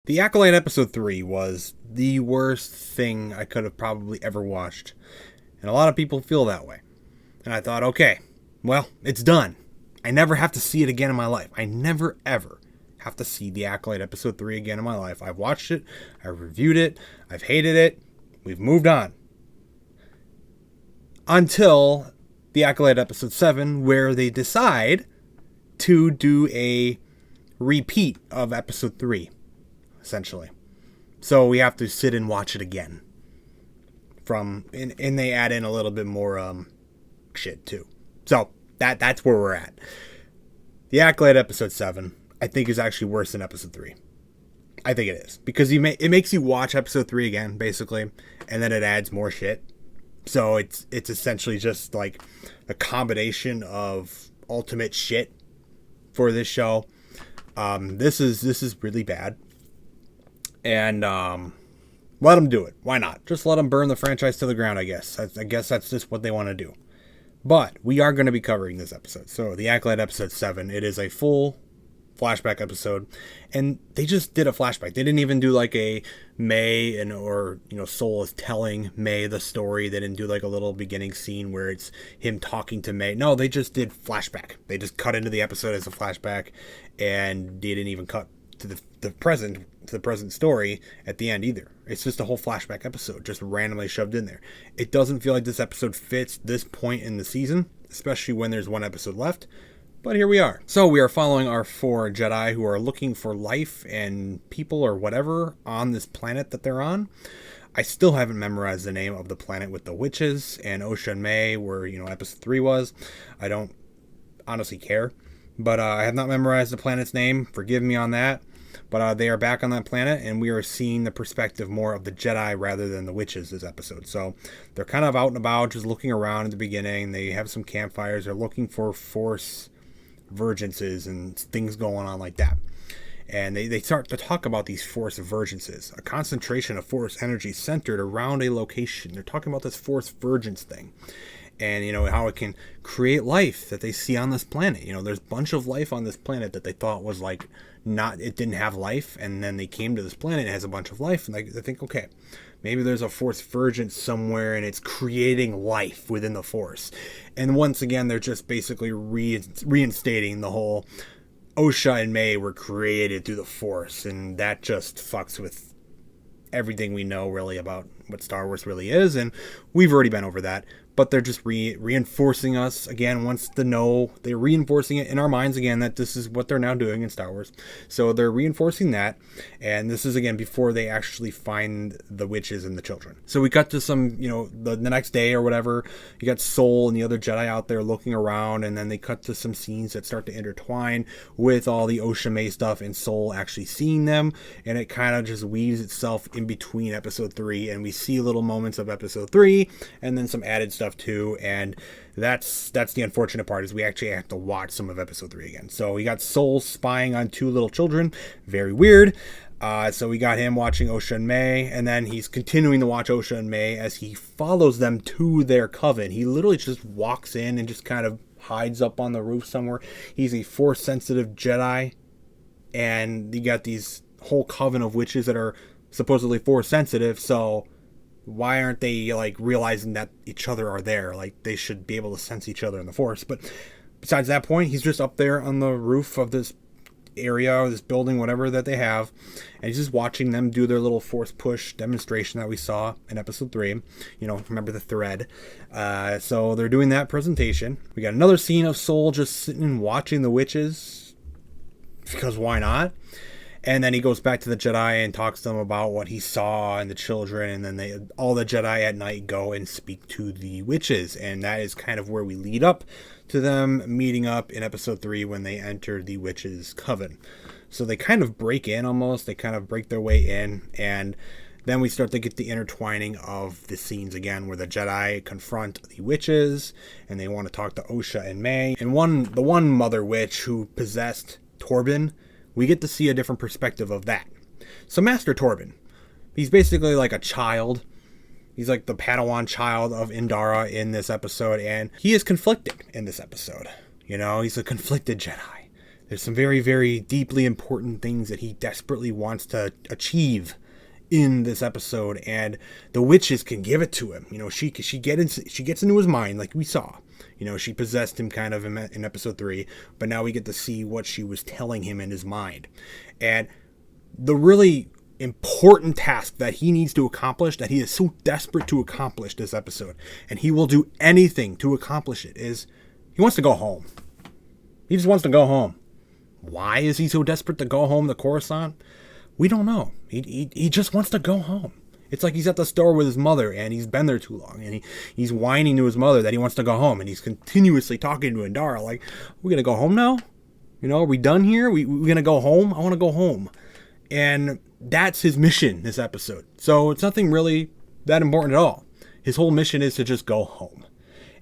The Acolyte episode 3 was the worst thing I could have probably ever watched. And a lot of people feel that way. And I thought, okay, well, it's done. I never have to see it again in my life. I never, ever have to see The Acolyte episode 3 again in my life. I've watched it. I've reviewed it. I've hated it. We've moved on. Until The Acolyte episode 7, where they decide to do a repeat of episode 3. Essentially. So we have to sit and watch it again. And they add in a little bit more shit too. So that's where we're at. The Acolyte episode 7, I think, is actually worse than episode 3. I think it is. Because it makes you watch episode 3 again, basically, and then it adds more shit. So it's essentially just like a combination of ultimate shit for this show. This is really bad. And let them do it. Why not? Just let them burn the franchise to the ground, I guess. I guess that's just what they want to do. But we are going to be covering this episode. So the Acolyte episode 7, it is a full flashback episode. And they just did a flashback. They didn't even do like a May or Soul is telling May the story. They didn't do like a little beginning scene where it's him talking to May. No, they just did flashback. They just cut into the episode as a flashback. And they didn't even cut to the present story at the end either. It's just a whole flashback episode just randomly shoved in there. It doesn't feel like this episode fits this point in the season, especially when there's one episode left. But here we are. So we are following our 4 Jedi who are looking for life and people or whatever on this planet that they're on. I still haven't memorized the name of the planet with the witches and Osha and May, where episode 3 was. I don't honestly care. But I have not memorized the planet's name. Forgive me on that. But they are back on that planet, and we are seeing the perspective more of the Jedi rather than the witches this episode. So they're kind of out and about, just looking around at the beginning. They have some campfires. They're looking for Force vergences and things going on like that. And they start to talk about these Force vergences, a concentration of Force energy centered around a location. They're talking about this Force vergence thing. And, how it can create life that they see on this planet. There's a bunch of life on this planet that they thought was it didn't have life. And then they came to this planet and it has a bunch of life. And they think, okay, maybe there's a Force vergence somewhere and it's creating life within the Force. And once again, they're just basically reinstating the whole Osha and May were created through the Force. And that just fucks with everything we know really about what Star Wars really is. And we've already been over that. But they're just reinforcing us again. Once they're reinforcing it in our minds again that this is what they're now doing in Star Wars. So they're reinforcing that. And this is again before they actually find the witches and the children. So we cut to some, the next day or whatever. You got Soul and the other Jedi out there looking around. And then they cut to some scenes that start to intertwine with all the Osha May stuff and Soul actually seeing them. And it kind of just weaves itself in between episode 3. And we see little moments of episode 3 and then some added stuff too, and that's the unfortunate part is we actually have to watch some of episode 3 again. So we got Soul spying on 2 little children, very weird. So we got him watching Osha and May, and then he's continuing to watch Osha and May as he follows them to their coven. He literally just walks in and just kind of hides up on the roof somewhere. He's a Force sensitive Jedi, and you got these whole coven of witches that are supposedly Force sensitive, so why aren't they realizing that each other are there? They should be able to sense each other in the Force. But besides that point, he's just up there on the roof of this area or this building, whatever that they have, and he's just watching them do their little Force push demonstration that we saw in episode 3. Remember the thread. So they're doing that presentation. We got another scene of Soul just sitting and watching the witches, because why not? And then he goes back to the Jedi and talks to them about what he saw and the children. And then all the Jedi at night go and speak to the witches. And that is kind of where we lead up to them meeting up in episode 3 when they enter the witches' coven. So they kind of break in almost. They kind of break their way in. And then we start to get the intertwining of the scenes again where the Jedi confront the witches. And they want to talk to Osha and May. And the one mother witch who possessed Torbin, we get to see a different perspective of that. So Master Torbin, he's basically like a child. He's like the Padawan child of Indara in this episode, and he is conflicted in this episode. He's a conflicted Jedi. There's some very, very deeply important things that he desperately wants to achieve in this episode, and the witches can give it to him. You know, she gets into his mind, like we saw. You know, she possessed him kind of in episode 3, but now we get to see what she was telling him in his mind. And the really important task that he needs to accomplish, that he is so desperate to accomplish this episode, and he will do anything to accomplish it, is he wants to go home. He just wants to go home. Why is he so desperate to go home to Coruscant? We don't know. He just wants to go home. It's like he's at the store with his mother, and he's been there too long, and he's whining to his mother that he wants to go home, and he's continuously talking to Indara like, we're going to go home now? You know, are we done here? We're going to go home? I want to go home. And that's his mission this episode. So it's nothing really that important at all. His whole mission is to just go home.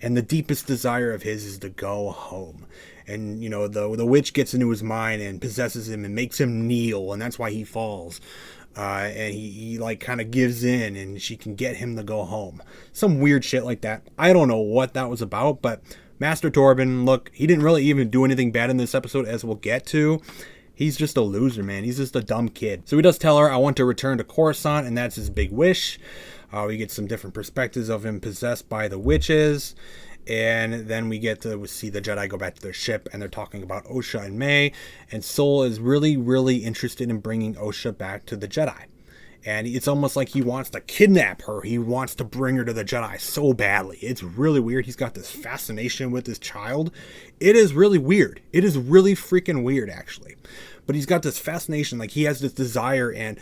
And the deepest desire of his is to go home. And, you know, the witch gets into his mind and possesses him and makes him kneel, and that's why he falls. And he like kind of gives in, and she can get him to go home. Some weird shit like that. I don't know what that was about, but Master Torbin, look, he didn't really even do anything bad in this episode, as we'll get to. He's just a loser, man. He's just a dumb kid. So he does tell her, I want to return to Coruscant, and that's his big wish. We get some different perspectives of him possessed by the witches. And then we get to see the Jedi go back to their ship, and they're talking about Osha and May. And Sol is really, really interested in bringing Osha back to the Jedi. And it's almost like he wants to kidnap her. He wants to bring her to the Jedi so badly. It's really weird. He's got this fascination with this child. It is really weird. It is really freaking weird, actually. But he's got this fascination. Like, he has this desire and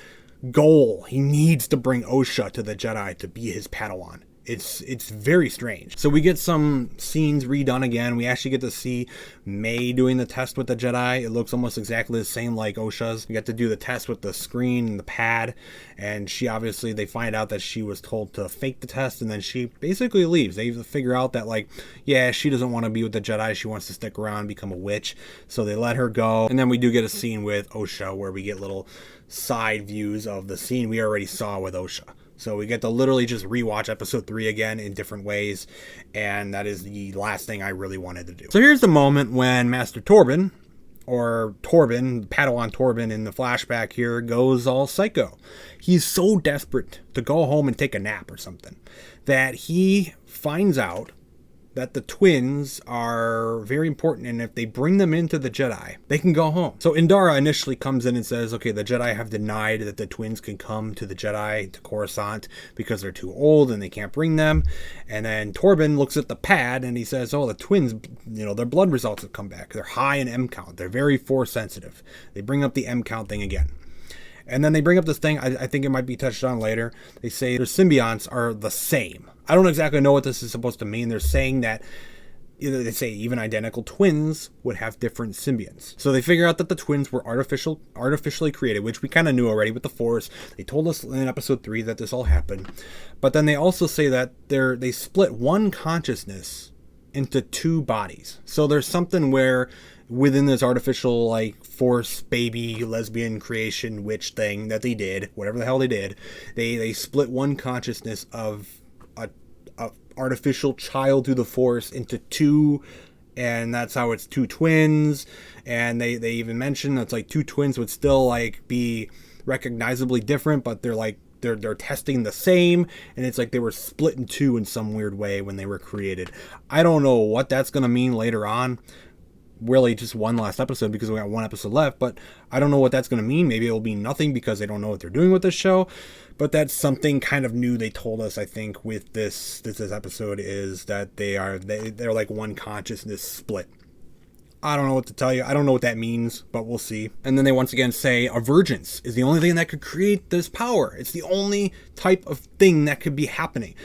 goal. He needs to bring Osha to the Jedi to be his Padawan. It's very strange. So we get some scenes redone again. We actually get to see May doing the test with the Jedi. It looks almost exactly the same like Osha's. We get to do the test with the screen and the pad. And they find out that she was told to fake the test, and then she basically leaves. They figure out that, like, yeah, she doesn't want to be with the Jedi. She wants to stick around and become a witch. So they let her go. And then we do get a scene with Osha where we get little side views of the scene we already saw with Osha. So we get to literally just rewatch episode 3 again in different ways, and that is the last thing I really wanted to do. So here's the moment when Master Torbin, or Torbin, Padawan Torbin in the flashback here, goes all psycho. He's so desperate to go home and take a nap or something that he finds out that the twins are very important, and if they bring them into the Jedi, they can go home. So Indara initially comes in and says, okay, the Jedi have denied that the twins can come to the Jedi, to Coruscant, because they're too old and they can't bring them. And then Torbin looks at the pad and he says, oh, the twins, you know, their blood results have come back. They're high in M count. They're very force sensitive. They bring up the M count thing again. And then they bring up this thing, I think it might be touched on later. They say their symbionts are the same. I don't exactly know what this is supposed to mean. They're saying that, they say even identical twins would have different symbionts. So they figure out that the twins were artificially created, which we kind of knew already with the Force. They told us in episode 3 that this all happened. But then they also say that they split one consciousness into 2 bodies. So there's something where within this artificial, like, Force baby lesbian creation witch thing that they did, whatever the hell they did, they split one consciousness of a artificial child through the Force into 2, and that's how it's 2 twins. And they even mention that's like 2 twins would still, like, be recognizably different, but they're like they're testing the same, and it's like they were split in 2 in some weird way when they were created. I don't know what that's gonna mean later on. Really just one last episode because we got 1 episode left, but I don't know what that's going to mean. Maybe it'll be nothing because they don't know what they're doing with this show, but that's something kind of new they told us, I think, with this episode, is that they're like one consciousness split. I don't know what to tell you. I don't know what that means, but we'll see. And then they once again say a virgins is the only thing that could create this power. It's the only type of thing that could be happening.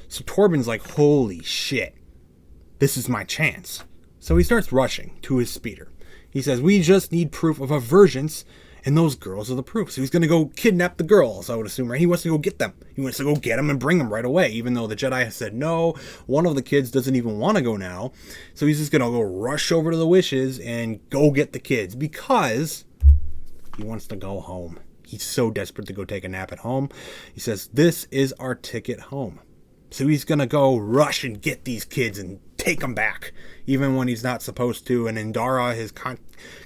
So Torbin's like, holy shit, this is my chance. So he starts rushing to his speeder. He says, we just need proof of a virgins, and those girls are the proof. So he's going to go kidnap the girls, I would assume, right? He wants to go get them. He wants to go get them and bring them right away, even though the Jedi has said no. One of the kids doesn't even want to go now. So he's just going to go rush over to the wishes and go get the kids because he wants to go home. He's so desperate to go take a nap at home. He says, this is our ticket home. So he's going to go rush and get these kids and take him back, even when he's not supposed to. And Indara has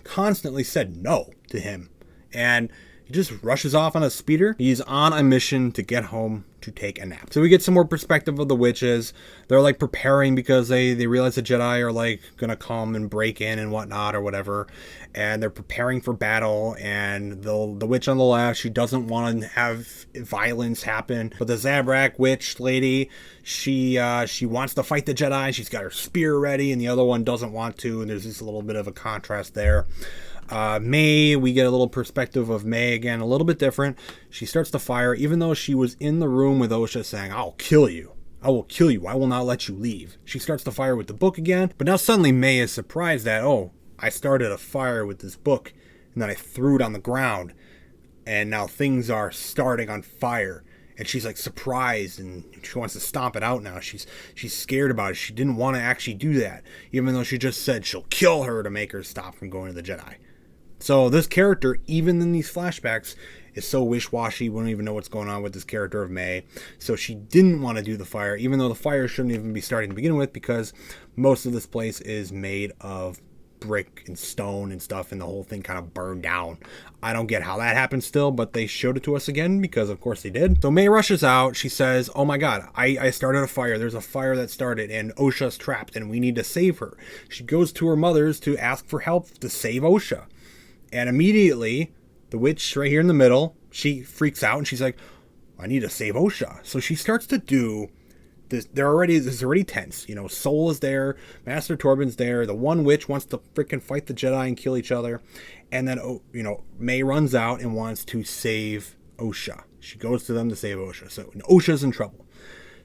constantly said no to him. And he just rushes off on a speeder. He's on a mission to get home to take a nap. So we get some more perspective of the witches. They're like preparing because they realize the Jedi are like gonna come and break in and whatnot or whatever. And they're preparing for battle. And the witch on the left, she doesn't want to have violence happen. But the Zabrak witch lady, she wants to fight the Jedi. She's got her spear ready, and the other one doesn't want to. And there's just a little bit of a contrast there. May, we get a little perspective of May again, a little bit different. She starts to fire, even though she was in the room with Osha saying, I'll kill you. I will kill you. I will not let you leave. She starts to fire with the book again. But now suddenly May is surprised that, I started a fire with this book and then I threw it on the ground. And now things are starting on fire. And she's like surprised and she wants to stomp it out now. She's scared about it. She didn't want to actually do that, even though she just said she'll kill her to make her stop from going to the Jedi. So this character, even in these flashbacks, is so wish-washy. We don't even know what's going on with this character of May. So she didn't want to do the fire, even though the fire shouldn't even be starting to begin with, because most of this place is made of brick and stone and stuff, and the whole thing kind of burned down. I don't get how that happened still, but they showed it to us again because of course they did. So May rushes out. She says, oh my god, I started a fire. There's a fire that started and Osha's trapped and we need to save her. She goes to her mother's to ask for help to save Osha. And immediately, the witch right here in the middle, she freaks out and she's like, I need to save Osha. So she starts to do this. This is already tense. You know, Soul is there. Master Torbin's there. The one witch wants to freaking fight the Jedi and kill each other. And then, May runs out and wants to save Osha. She goes to them to save Osha. So Osha's in trouble.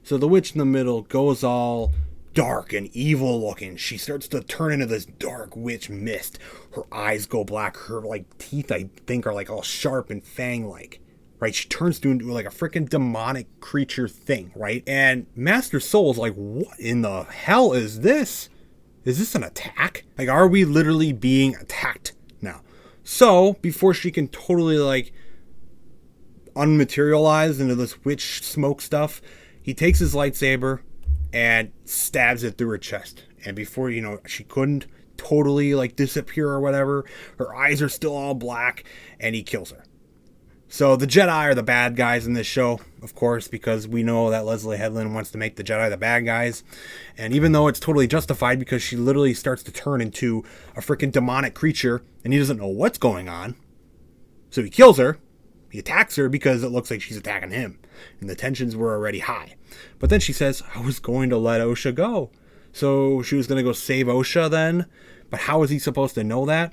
So the witch in the middle goes all dark and evil looking. She starts to turn into this dark witch mist. Her eyes go black. Her teeth, I think, are like all sharp and fang-like. Right? She turns into like a freaking demonic creature thing, right? And Master Soul's like, what in the hell is this? Is this an attack? Like, are we literally being attacked now? So, before she can totally unmaterialize into this witch smoke stuff, he takes his lightsaber and stabs it through her chest. And before, she couldn't totally disappear or whatever, her eyes are still all black, and he kills her. So the Jedi are the bad guys in this show, of course, because we know that Leslye Headland wants to make the Jedi the bad guys. And even though it's totally justified because she literally starts to turn into a freaking demonic creature and he doesn't know what's going on. So he kills her. He attacks her because it looks like she's attacking him. And the tensions were already high. But then she says, I was going to let Osha go. So she was going to go save Osha then. But how is he supposed to know that?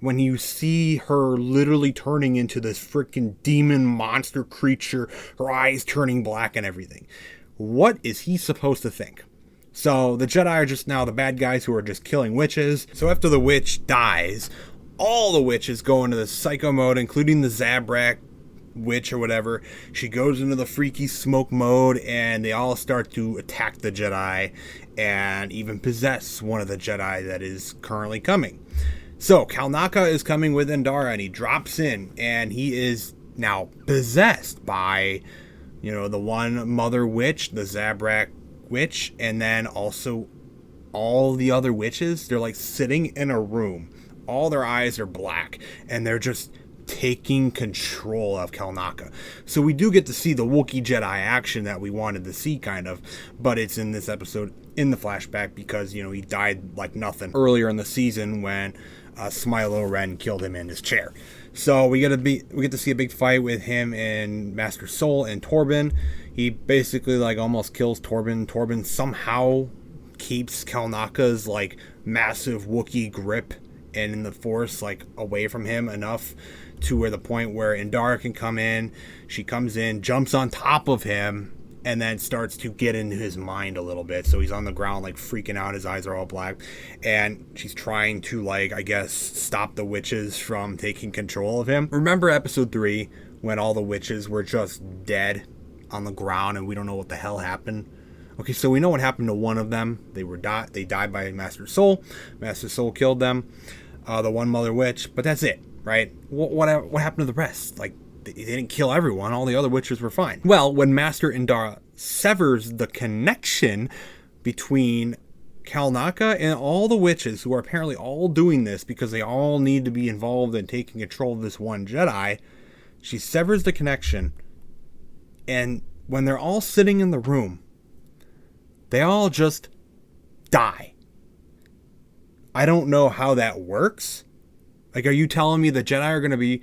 When you see her literally turning into this freaking demon monster creature, her eyes turning black and everything. What is he supposed to think? So the Jedi are just now the bad guys who are just killing witches. So after the witch dies, all the witches go into the psycho mode, including the Zabrak witch or whatever. She goes into the freaky smoke mode and they all start to attack the Jedi and even possess one of the Jedi that is currently coming. So, Kalnaka is coming with Indara, and he drops in, and he is now possessed by, the one mother witch, the Zabrak witch, and then also all the other witches. They're sitting in a room. All their eyes are black, and they're just taking control of Kalnaka. So we do get to see the Wookiee Jedi action that we wanted to see, kind of, but it's in this episode, in the flashback, because, he died like nothing earlier in the season when Smilo Ren killed him in his chair. So we get to see a big fight with him and Master Soul and Torbin. He basically almost kills Torbin. Torbin somehow keeps Kalnaka's massive Wookiee grip and in the Force away from him enough to where the point where Indara can come in. She comes in, jumps on top of him, and then starts to get into his mind a little bit. So he's on the ground, freaking out. His eyes are all black. And she's trying to, stop the witches from taking control of him. Remember episode 3 when all the witches were just dead on the ground and we don't know what the hell happened? Okay, so we know what happened to one of them. They died by Master Soul. Master Soul killed them. The one mother witch. But that's it, right? What happened to the rest? They didn't kill everyone. All the other witches were fine. Well, when Master Indara severs the connection between Kalnaka and all the witches who are apparently all doing this because they all need to be involved in taking control of this one Jedi, she severs the connection. And when they're all sitting in the room, they all just die. I don't know how that works. Like, are you telling me the Jedi are going to be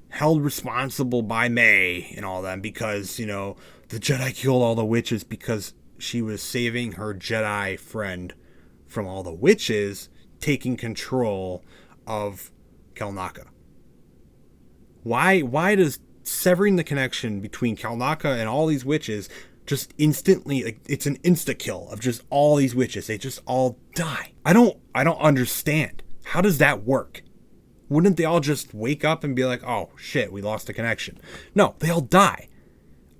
held responsible by May and all them because, the Jedi killed all the witches because she was saving her Jedi friend from all the witches taking control of Kalnaka? Why does severing the connection between Kalnaka and all these witches just instantly, like, it's an insta-kill of just all these witches? They just all die. I don't understand. How does that work? Wouldn't they all just wake up and be like, oh shit, we lost the connection? No, they all die.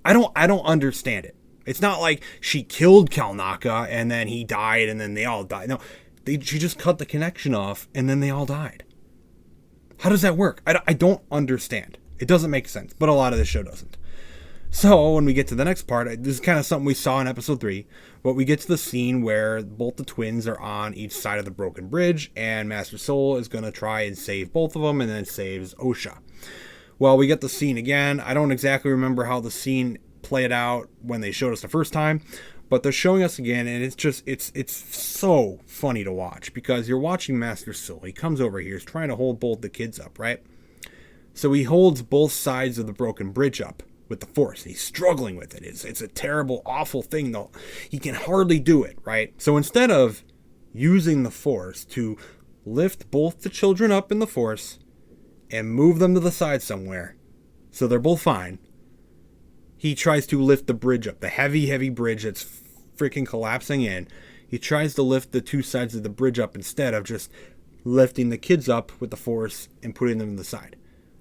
I don't understand it. It's not like she killed Kalnaka and then he died and then they all died. No, she just cut the connection off and then they all died. How does that work? I don't understand. It doesn't make sense, but a lot of this show doesn't. So when we get to the next part, this is kind of something we saw in episode 3, but we get to the scene where both the twins are on each side of the broken bridge and Master Soul is going to try and save both of them and then saves Osha. Well, we get the scene again. I don't exactly remember how the scene played out when they showed us the first time, but they're showing us again, and it's so funny to watch because you're watching Master Soul. He comes over here, he's trying to hold both the kids up, right? So he holds both sides of the broken bridge up with the Force. He's struggling with it. It's a terrible, awful thing, though. He can hardly do it, right? So instead of using the Force to lift both the children up in the Force and move them to the side somewhere so they're both fine, he tries to lift the bridge up, the heavy bridge that's freaking collapsing in. He tries to lift the two sides of the bridge up instead of just lifting the kids up with the Force and putting them to the side.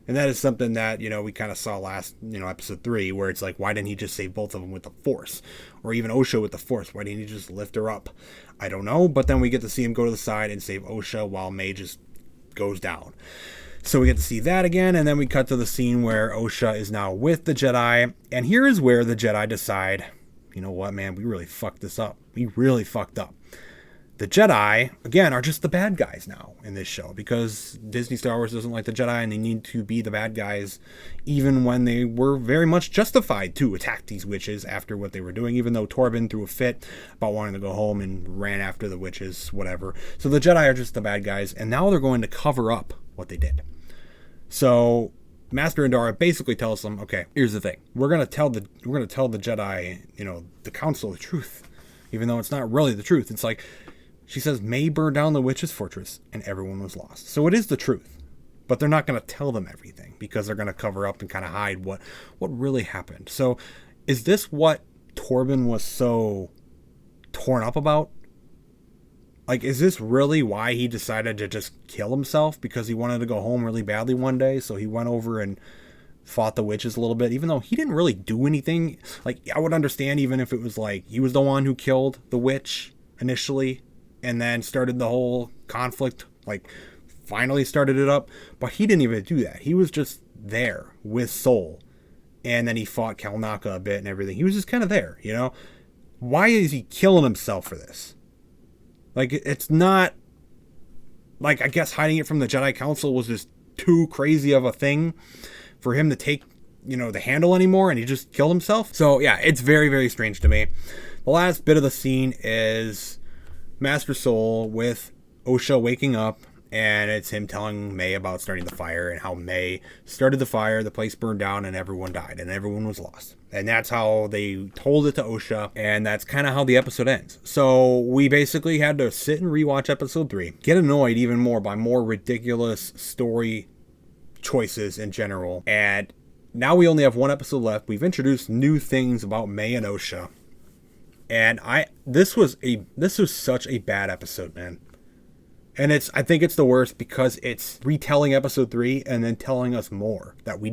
And that is something that, we kind of saw last, episode 3, where it's like, why didn't he just save both of them with the Force? Or even Osha with the Force. Why didn't he just lift her up? I don't know. But then we get to see him go to the side and save Osha while May just goes down. So we get to see that again, and then we cut to the scene where Osha is now with the Jedi. And here is where the Jedi decide, you know what, man, we really fucked this up. We really fucked up. The Jedi, again, are just the bad guys now in this show because Disney Star Wars doesn't like the Jedi and they need to be the bad guys even when they were very much justified to attack these witches after what they were doing, even though Torbin threw a fit about wanting to go home and ran after the witches, whatever. So the Jedi are just the bad guys, and now they're going to cover up what they did. So Master Indara basically tells them, okay, here's the thing. We're going to tell the Jedi, the council, the truth, even though it's not really the truth. It's like, she says May burned down the witch's fortress and everyone was lost. So it is the truth, but they're not going to tell them everything because they're going to cover up and kind of hide what really happened. So is this what Torbin was so torn up about? Like, is this really why he decided to just kill himself? Because he wanted to go home really badly one day, so he went over and fought the witches a little bit, even though he didn't really do anything. Like, I would understand even if it was like he was the one who killed the witch initially and then started the whole conflict, like finally started it up, but he didn't even do that. He was just there with Soul, and then he fought Kalnaka a bit and everything. He was just kind of there, Why is he killing himself for this? Like, it's not like, I guess hiding it from the Jedi Council was just too crazy of a thing for him to take, the handle anymore, and he just killed himself. So yeah, it's very, very strange to me. The last bit of the scene is Master Soul with Osha waking up, and it's him telling May about starting the fire and how May started the fire, the place burned down, and everyone died, and everyone was lost. And that's how they told it to Osha, and that's kind of how the episode ends. So we basically had to sit and rewatch episode 3, get annoyed even more by more ridiculous story choices in general, and now we only have one episode left. We've introduced new things about May and Osha, and this was such a bad episode, man. And I think it's the worst because it's retelling episode 3 and then telling us more that we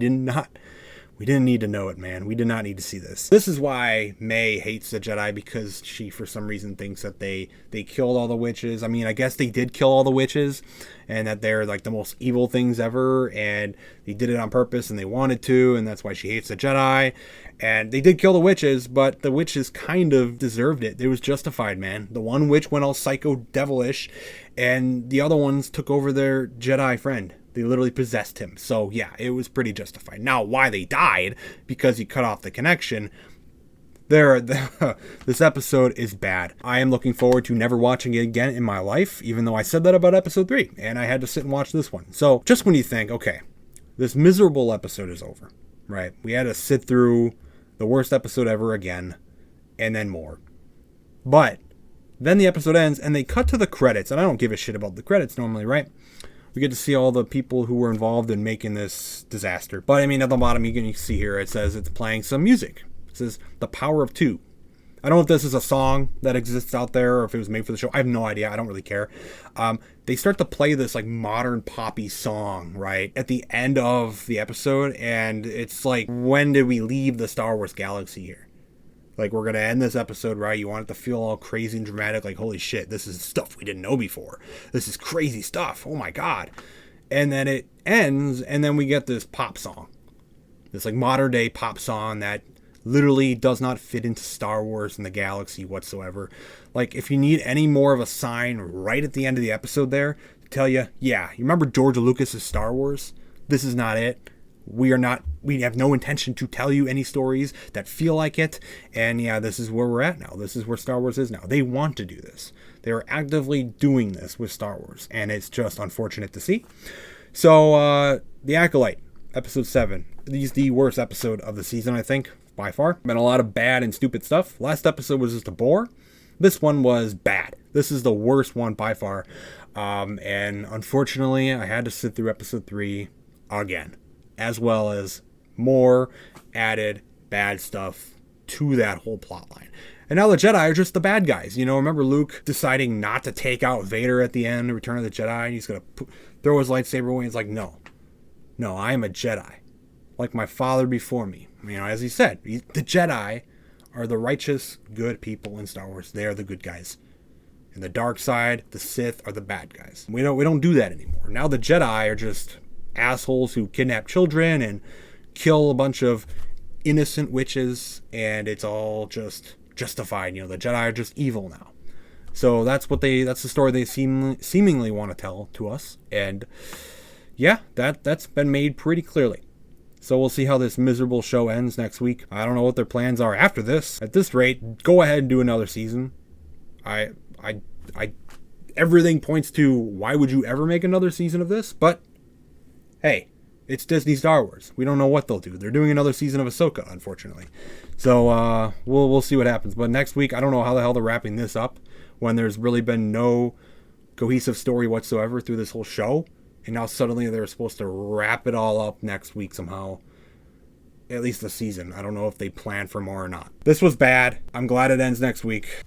We didn't need to know it, man. We did not need to see this. This is why May hates the Jedi, because she, for some reason, thinks that they killed all the witches. I mean, I guess they did kill all the witches, and that they're like the most evil things ever, and they did it on purpose, and they wanted to, and that's why she hates the Jedi. And they did kill the witches, but the witches kind of deserved it. It was justified, man. The one witch went all psycho devilish, and the other ones took over their Jedi friend. They literally possessed him. So yeah, it was pretty justified. Now, why they died, because he cut off the connection, this episode is bad. I am looking forward to never watching it again in my life, even though I said that about episode 3, and I had to sit and watch this one. So just when you think, okay, this miserable episode is over, right? We had to sit through the worst episode ever again, and then more. But then the episode ends, and they cut to the credits, and I don't give a shit about the credits normally, right? We get to see all the people who were involved in making this disaster. But I mean, at the bottom, you can see here, it says it's playing some music. It says The Power of Two. I don't know if this is a song that exists out there or if it was made for the show. I have no idea. I don't really care. They start to play this like modern poppy song, right, at the end of the episode. And it's like, when did we leave the Star Wars galaxy here? Like, we're going to end this episode, right? You want it to feel all crazy and dramatic, like, holy shit, this is stuff we didn't know before. This is crazy stuff. Oh my God. And then it ends, and then we get this pop song. This, like, modern day pop song that literally does not fit into Star Wars and the galaxy whatsoever. Like, if you need any more of a sign right at the end of the episode there to tell you, yeah, you remember George Lucas's Star Wars? This is not it. We have no intention to tell you any stories that feel like it. And yeah, this is where we're at now. This is where Star Wars is now. They want to do this. They are actively doing this with Star Wars. And it's just unfortunate to see. So, The Acolyte, episode 7. This is the worst episode of the season, I think, by far. Been a lot of bad and stupid stuff. Last episode was just a bore. This one was bad. This is the worst one by far. And unfortunately, I had to sit through episode 3 again, as well as more added bad stuff to that whole plot line. And now the Jedi are just the bad guys. You know, remember Luke deciding not to take out Vader at the end, Return of the Jedi? He's going to throw his lightsaber away. He's like, no, I am a Jedi, like my father before me. You know, as he said, the Jedi are the righteous, good people in Star Wars. They are the good guys. And the dark side, the Sith, are the bad guys. We don't do that anymore. Now the Jedi are just assholes who kidnap children and kill a bunch of innocent witches, and it's all just justified. You know, the Jedi are just evil now. So that's the story they seemingly want to tell to us. And yeah, that's been made pretty clearly. So we'll see how this miserable show ends next week. I don't know what their plans are after this. At this rate, go ahead and do another season. Everything points to, why would you ever make another season of this? But hey, it's Disney Star Wars. We don't know what they'll do. They're doing another season of Ahsoka, unfortunately. So we'll see what happens. But next week, I don't know how the hell they're wrapping this up when there's really been no cohesive story whatsoever through this whole show. And now suddenly they're supposed to wrap it all up next week somehow. At least the season. I don't know if they plan for more or not. This was bad. I'm glad it ends next week.